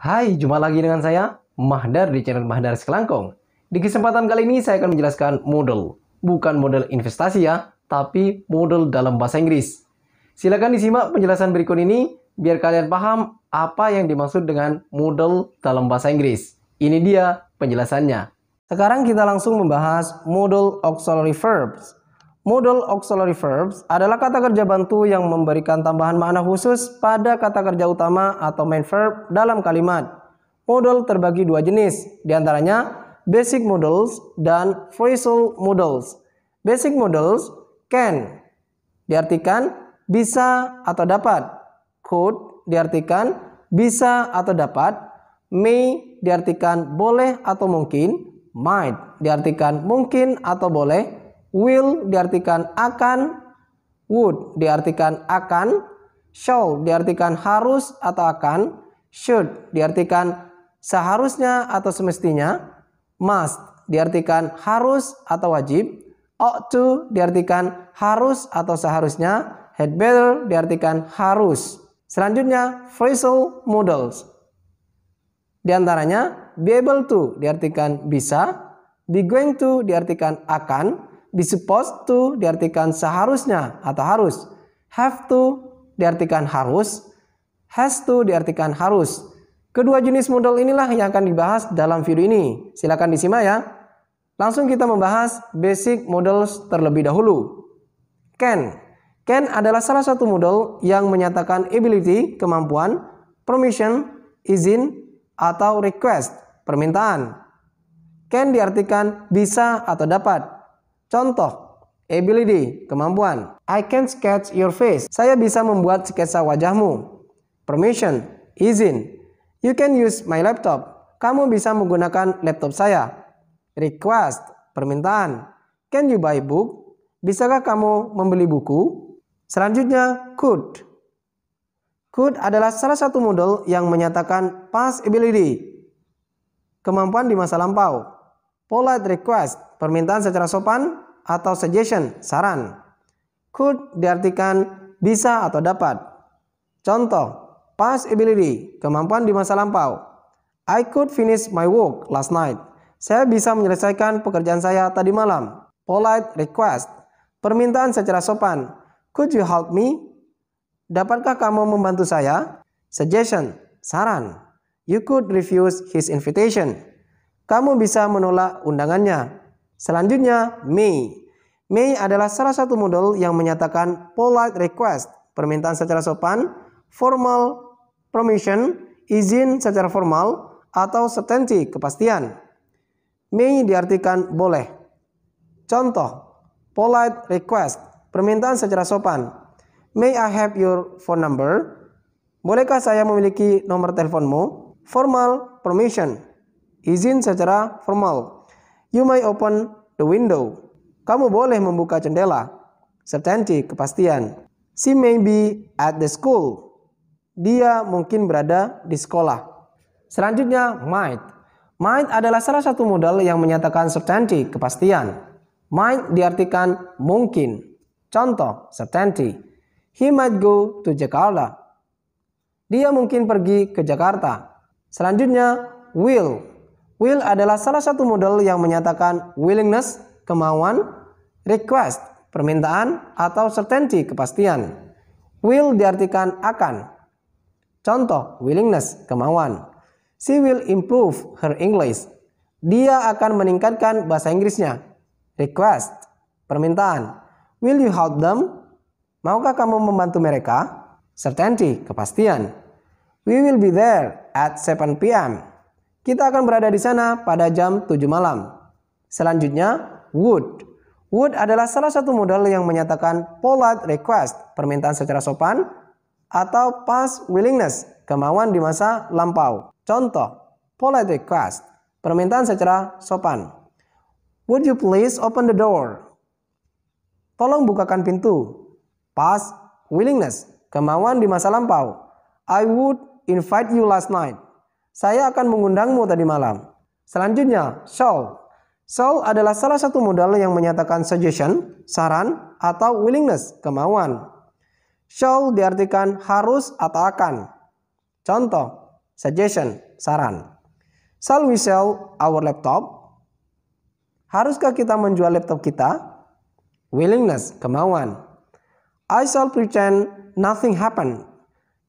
Hai, jumpa lagi dengan saya, Mahdar di channel Mahdar Sekelangkong. Di kesempatan kali ini saya akan menjelaskan model. Bukan model investasi ya, tapi model dalam bahasa Inggris. Silakan disimak penjelasan berikut ini, biar kalian paham apa yang dimaksud dengan model dalam bahasa Inggris. Ini dia penjelasannya. Sekarang kita langsung membahas model auxiliary verbs. Model auxiliary verbs adalah kata kerja bantu yang memberikan tambahan makna khusus pada kata kerja utama atau main verb dalam kalimat. Model terbagi dua jenis, diantaranya basic models dan phrasal models. Basic models can diartikan bisa atau dapat, could diartikan bisa atau dapat, may diartikan boleh atau mungkin, might diartikan mungkin atau boleh, will diartikan akan, would diartikan akan, shall diartikan harus atau akan, should diartikan seharusnya atau semestinya, must diartikan harus atau wajib, ought to diartikan harus atau seharusnya, had better diartikan harus. Selanjutnya, phrasal models. Di antaranya, be able to diartikan bisa, be going to diartikan akan, be supposed to diartikan seharusnya atau harus, have to diartikan harus, has to diartikan harus. Kedua jenis model inilah yang akan dibahas dalam video ini. Silakan disimak ya. Langsung kita membahas basic models terlebih dahulu. Can. Can adalah salah satu model yang menyatakan ability, kemampuan, permission, izin, atau request, permintaan. Can diartikan bisa atau dapat. Contoh, ability, kemampuan. I can sketch your face. Saya bisa membuat sketsa wajahmu. Permission, izin. You can use my laptop. Kamu bisa menggunakan laptop saya. Request, permintaan. Can you buy book? Bisakah kamu membeli buku? Selanjutnya, could. Could adalah salah satu model yang menyatakan past ability, kemampuan di masa lampau. Polite request, permintaan secara sopan, atau suggestion, saran. Could diartikan bisa atau dapat. Contoh, past ability, kemampuan di masa lampau. I could finish my work last night. Saya bisa menyelesaikan pekerjaan saya tadi malam. Polite request, permintaan secara sopan. Could you help me? Dapatkah kamu membantu saya? Suggestion, saran. You could refuse his invitation. Kamu bisa menolak undangannya. Selanjutnya, may. May adalah salah satu model yang menyatakan polite request, permintaan secara sopan, formal permission, izin secara formal, atau certainty, kepastian. May diartikan boleh. Contoh, polite request, permintaan secara sopan. May I have your phone number? Bolehkah saya memiliki nomor teleponmu? Formal permission, izin secara formal. You may open the window. Kamu boleh membuka jendela. Certainty, kepastian. She may be at the school. Dia mungkin berada di sekolah. Selanjutnya, might. Might adalah salah satu modal yang menyatakan certainty, kepastian. Might diartikan mungkin. Contoh, certainty. He might go to Jakarta. Dia mungkin pergi ke Jakarta. Selanjutnya, will. Will adalah salah satu model yang menyatakan willingness, kemauan, request, permintaan, atau certainty, kepastian. Will diartikan akan. Contoh, willingness, kemauan. She will improve her English. Dia akan meningkatkan bahasa Inggrisnya. Request, permintaan. Will you help them? Maukah kamu membantu mereka? Certainty, kepastian. We will be there at 7 p.m. Kita akan berada di sana pada jam 7 malam. Selanjutnya, would. Would adalah salah satu model yang menyatakan polite request, permintaan secara sopan, atau past willingness, kemauan di masa lampau. Contoh, polite request, permintaan secara sopan. Would you please open the door? Tolong bukakan pintu. Past willingness, kemauan di masa lampau. I would invite you last night. Saya akan mengundangmu tadi malam. Selanjutnya, shall. Shall adalah salah satu modal yang menyatakan suggestion, saran, atau willingness, kemauan. Shall diartikan harus atau akan. Contoh, suggestion, saran. Shall we sell our laptop? Haruskah kita menjual laptop kita? Willingness, kemauan. I shall pretend nothing happened.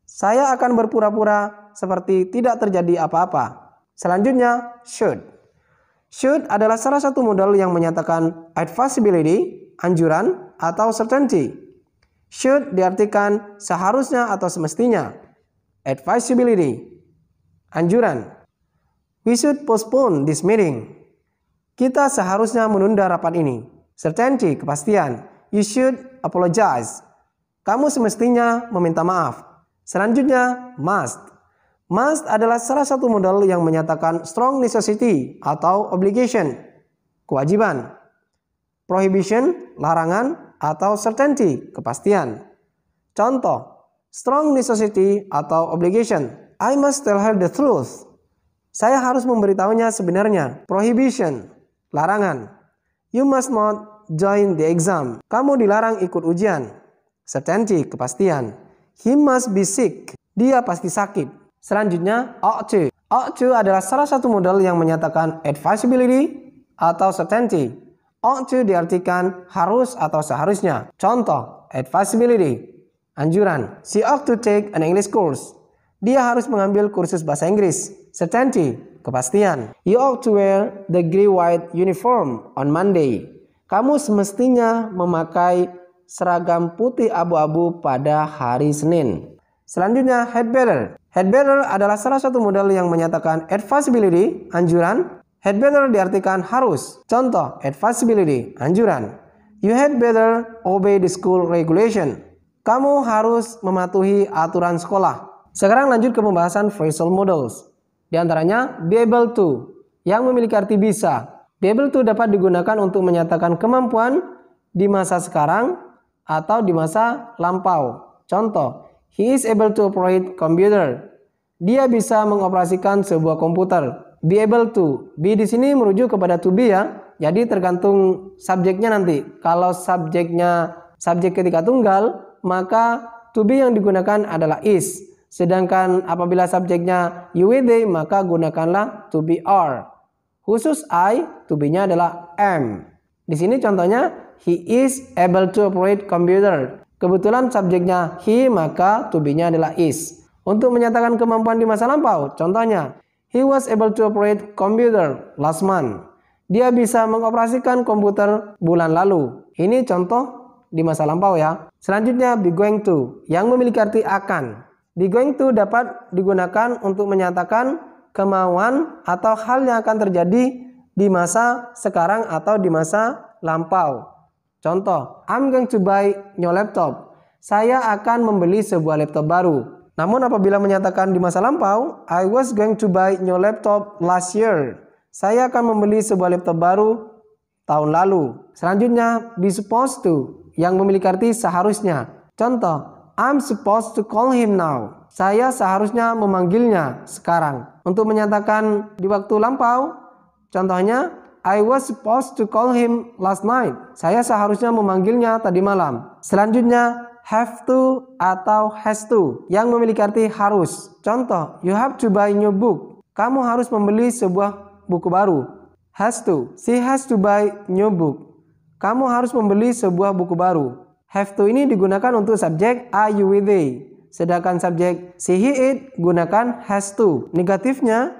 Saya akan berpura-pura seperti tidak terjadi apa-apa. Selanjutnya, should. Should adalah salah satu modal yang menyatakan advisability, anjuran, atau certainty. Should diartikan seharusnya atau semestinya. Advisability, anjuran. We should postpone this meeting. Kita seharusnya menunda rapat ini. Certainty, kepastian. You should apologize. Kamu semestinya meminta maaf. Selanjutnya, must. Must adalah salah satu modal yang menyatakan strong necessity atau obligation, kewajiban. Prohibition, larangan, atau certainty, kepastian. Contoh, strong necessity atau obligation. I must tell her the truth. Saya harus memberitahunya sebenarnya. Prohibition, larangan. You must not join the exam. Kamu dilarang ikut ujian. Certainty, kepastian. He must be sick. Dia pasti sakit. Selanjutnya, ought to. Ought to adalah salah satu modal yang menyatakan advisability atau certainty. Ought to diartikan harus atau seharusnya. Contoh, advisability, anjuran. She ought to take an English course. Dia harus mengambil kursus bahasa Inggris. Certainty, kepastian. You ought to wear the grey-white uniform on Monday. Kamu semestinya memakai seragam putih abu-abu pada hari Senin. Selanjutnya, had better. Had better adalah salah satu modal yang menyatakan advisability, anjuran. Had better diartikan harus. Contoh, advisability, anjuran. You had better obey the school regulation. Kamu harus mematuhi aturan sekolah. Sekarang lanjut ke pembahasan phrasal modals. Di antaranya, be able to, yang memiliki arti bisa. Be able to dapat digunakan untuk menyatakan kemampuan di masa sekarang atau di masa lampau. Contoh, he is able to operate computer. Dia bisa mengoperasikan sebuah komputer. Be able to. Be di sini merujuk kepada to be ya. Jadi tergantung subjeknya nanti. Kalau subjeknya subjek ketiga tunggal, maka to be yang digunakan adalah is. Sedangkan apabila subjeknya you with they, maka gunakanlah to be are. Khusus I, to be-nya adalah am. Di sini contohnya, he is able to operate computer. Kebetulan subjeknya he, maka to be-nya adalah is. Untuk menyatakan kemampuan di masa lampau, contohnya, he was able to operate computer last month. Dia bisa mengoperasikan komputer bulan lalu. Ini contoh di masa lampau ya. Selanjutnya, be going to, yang memiliki arti akan. Be going to dapat digunakan untuk menyatakan kemauan atau hal yang akan terjadi di masa sekarang atau di masa lampau. Contoh, I'm going to buy new laptop. Saya akan membeli sebuah laptop baru. Namun apabila menyatakan di masa lampau, I was going to buy new laptop last year. Saya akan membeli sebuah laptop baru tahun lalu. Selanjutnya, be supposed to, yang memiliki arti seharusnya. Contoh, I'm supposed to call him now. Saya seharusnya memanggilnya sekarang. Untuk menyatakan di waktu lampau, contohnya, I was supposed to call him last night. Saya seharusnya memanggilnya tadi malam. Selanjutnya, have to atau has to, yang memiliki arti harus. Contoh, you have to buy new book. Kamu harus membeli sebuah buku baru. Has to, she has to buy new book. Kamu harus membeli sebuah buku baru. Have to ini digunakan untuk subjek are you with they. Sedangkan subjek she he it gunakan has to. Negatifnya,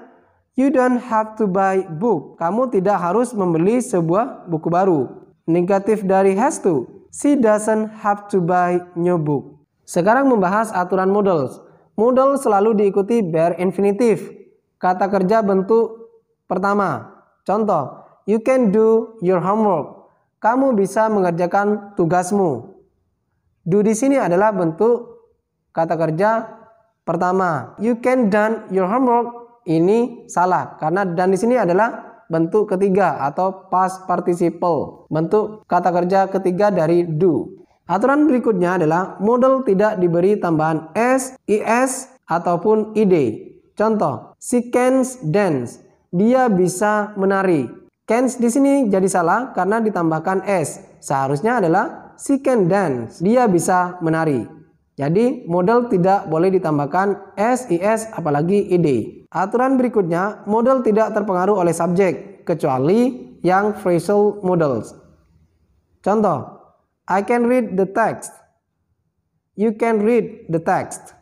you don't have to buy book. Kamu tidak harus membeli sebuah buku baru. Negatif dari has to, she doesn't have to buy new book. Sekarang membahas aturan modals. Modal selalu diikuti bare infinitive. Kata kerja bentuk pertama. Contoh, you can do your homework. Kamu bisa mengerjakan tugasmu. Do di sini adalah bentuk kata kerja pertama. You can done your homework. Ini salah karena done di sini adalah bentuk ketiga atau past participle. Bentuk kata kerja ketiga dari do. Aturan berikutnya adalah modal tidak diberi tambahan s, is ataupun id. Contoh, she can dance. Dia bisa menari. Can di sini jadi salah karena ditambahkan s. Seharusnya adalah she can dance. Dia bisa menari. Jadi modal tidak boleh ditambahkan s, is, apalagi id. Aturan berikutnya, modal tidak terpengaruh oleh subjek kecuali yang phrasal modals. Contoh, I can read the text. You can read the text.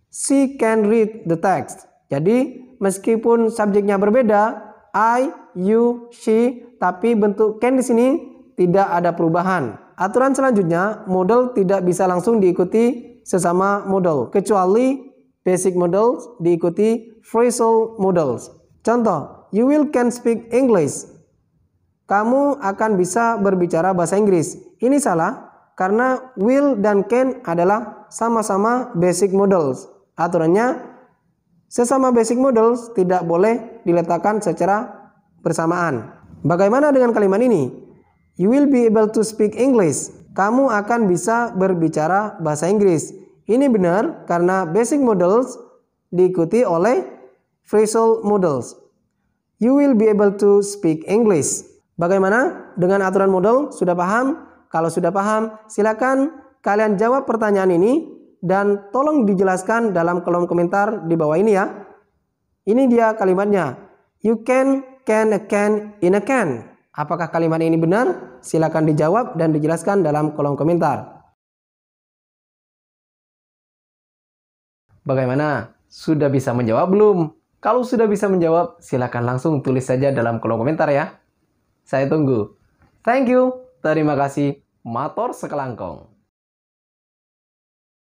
She can read the text. Jadi meskipun subjeknya berbeda, I, you, she, tapi bentuk can di sini tidak ada perubahan. Aturan selanjutnya, modal tidak bisa langsung diikuti sesama modal, kecuali basic modals diikuti phrasal modals. Contoh, you will can speak English. Kamu akan bisa berbicara bahasa Inggris. Ini salah karena will dan can adalah sama-sama basic modals. Aturannya, sesama basic modals tidak boleh diletakkan secara bersamaan. Bagaimana dengan kalimat ini? You will be able to speak English. Kamu akan bisa berbicara bahasa Inggris. Ini benar karena basic modals diikuti oleh phrasal modals. You will be able to speak English. Bagaimana dengan aturan modal? Sudah paham? Kalau sudah paham, silakan kalian jawab pertanyaan ini dan tolong dijelaskan dalam kolom komentar di bawah ini ya. Ini dia kalimatnya. You can in a can. Apakah kalimat ini benar? Silakan dijawab dan dijelaskan dalam kolom komentar. Bagaimana? Sudah bisa menjawab belum? Kalau sudah bisa menjawab, silakan langsung tulis saja dalam kolom komentar ya. Saya tunggu. Thank you. Terima kasih. Matur sekelangkong.